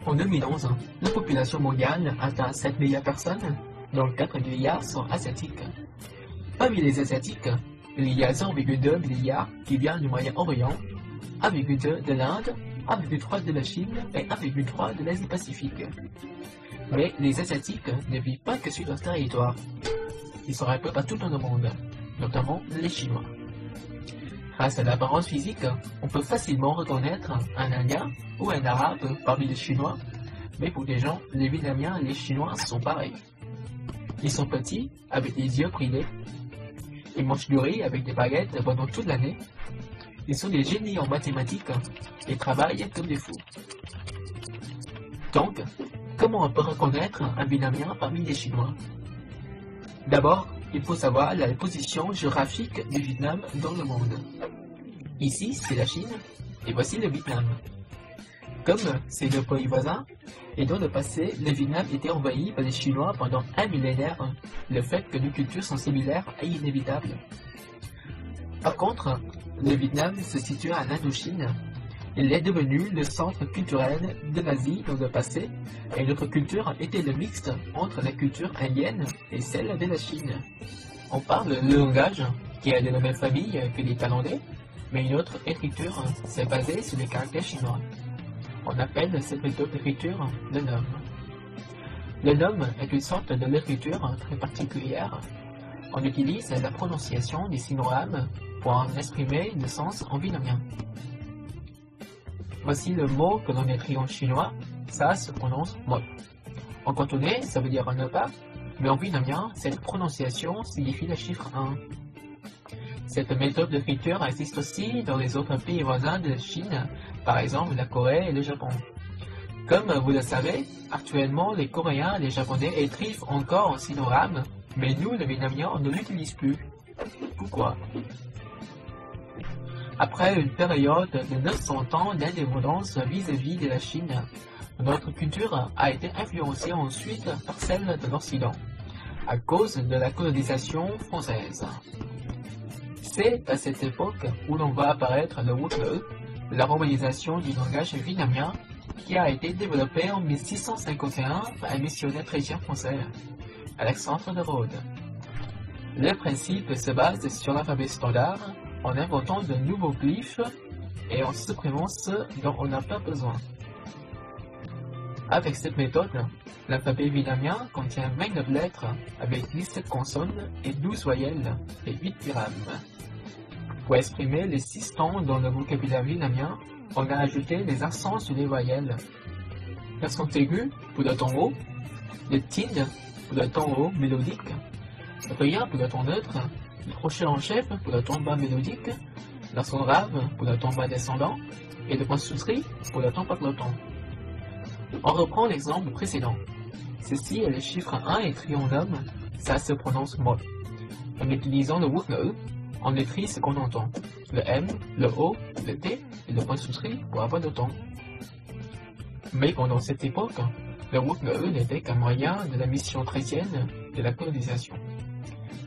En 2011, la population mondiale atteint 7 milliards de personnes, dont 4 milliards sont asiatiques. Parmi les asiatiques, il y a 0,2 milliards qui viennent du Moyen-Orient, 1,2 de l'Inde, 1,3 de la Chine et 1,3 de l'Asie-Pacifique. Mais les Asiatiques ne vivent pas que sur leur territoire. Ils sont un peu partout dans le monde, notamment les Chinois. Grâce à l'apparence physique, on peut facilement reconnaître un Indien ou un Arabe parmi les Chinois, mais pour les gens, les Vietnamiens et les Chinois sont pareils. Ils sont petits, avec des yeux brillés. Ils mangent du riz avec des baguettes pendant toute l'année. Ils sont des génies en mathématiques et travaillent comme des fous. Donc, comment on peut reconnaître un Vietnamien parmi les Chinois? D'abord, il faut savoir la position géographique du Vietnam dans le monde. Ici, c'est la Chine, et voici le Vietnam. Comme c'est deux pays voisins, et dans le passé, le Vietnam était envahi par les Chinois pendant un millénaire, le fait que nos cultures sont similaires est inévitable. Par contre, le Vietnam se situe en Indochine. Il est devenu le centre culturel de l'Asie dans le passé, et notre culture était le mixte entre la culture indienne et celle de la Chine. On parle le langage, qui est de la même famille que les Thaïlandais, mais une autre écriture s'est basée sur les caractères chinois. On appelle cette méthode d'écriture le nom. Le nom est une sorte de l'écriture très particulière. On utilise la prononciation des sinogrammes pour en exprimer le sens en vietnamien. Voici le mot que l'on écrit en chinois, ça se prononce moi. En cantonais, ça veut dire un pas, mais en vietnamien, cette prononciation signifie le chiffre 1. Cette méthode d'écriture existe aussi dans les autres pays voisins de Chine, par exemple la Corée et le Japon. Comme vous le savez, actuellement les Coréens et les Japonais écrivent encore en sinogramme, mais nous, les Vietnamiens, on ne l'utilise plus. Pourquoi? Après une période de 900 ans d'indépendance vis-à-vis de la Chine, notre culture a été influencée ensuite par celle de l'Occident, à cause de la colonisation française. C'est à cette époque où l'on va apparaître le Woot-Ngữ, la romanisation du langage vietnamien, qui a été développé en 1651 par un missionnaire chrétien français, Alexandre de Rhodes. Le principe se base sur l'alphabet standard, en inventant de nouveaux glyphes et en supprimant ceux dont on n'a pas besoin. Avec cette méthode, l'alphabet vietnamien contient 29 lettres avec 17 consonnes et 12 voyelles et 8 virams. Pour exprimer les 6 tons dans le vocabulaire vietnamien, on a ajouté les accents sur les voyelles. L'accent aigu pour le ton haut, le tin pour le ton haut mélodique, le rien pour le ton neutre, le crochet en chef pour le ton bas mélodique, l'accent grave pour le ton bas descendant et le point souscrit pour le ton parlotant. On reprend l'exemple précédent. Ceci est le chiffre 1 écrit en homme, ça se prononce moi. En utilisant le Woot-Ngữ, on écrit ce qu'on entend, le M, le O, le T et le point souscrit pour avoir le ton. Mais pendant cette époque, le Woot-Ngữ n'était qu'un moyen de la mission chrétienne de la colonisation.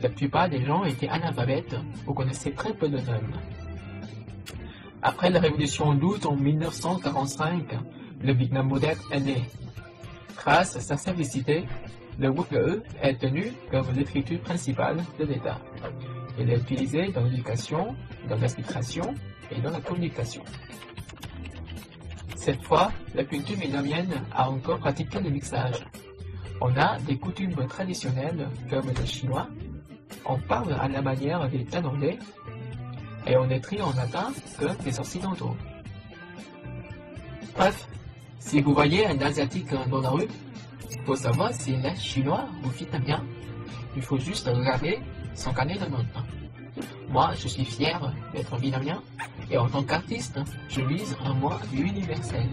La plupart des gens étaient analphabètes ou connaissaient très peu de noms. Après la révolution d'août en 1945, le Vietnam moderne est né. Grâce à sa simplicité, le Woot-Ngữ est tenu comme l'écriture principale de l'État. Il est utilisé dans l'éducation, dans l'inspiration et dans la communication. Cette fois, la culture vietnamienne a encore pratiqué le mixage. On a des coutumes traditionnelles comme les Chinois, on parle à la manière des Thaïlandais et on écrit en latin que les Occidentaux. Bref, si vous voyez un Asiatique dans la rue, il faut savoir s'il est chinois ou vietnamien. Il faut juste regarder son carnet de notes. Moi, je suis fier d'être vietnamien et en tant qu'artiste, je vise un moi universel.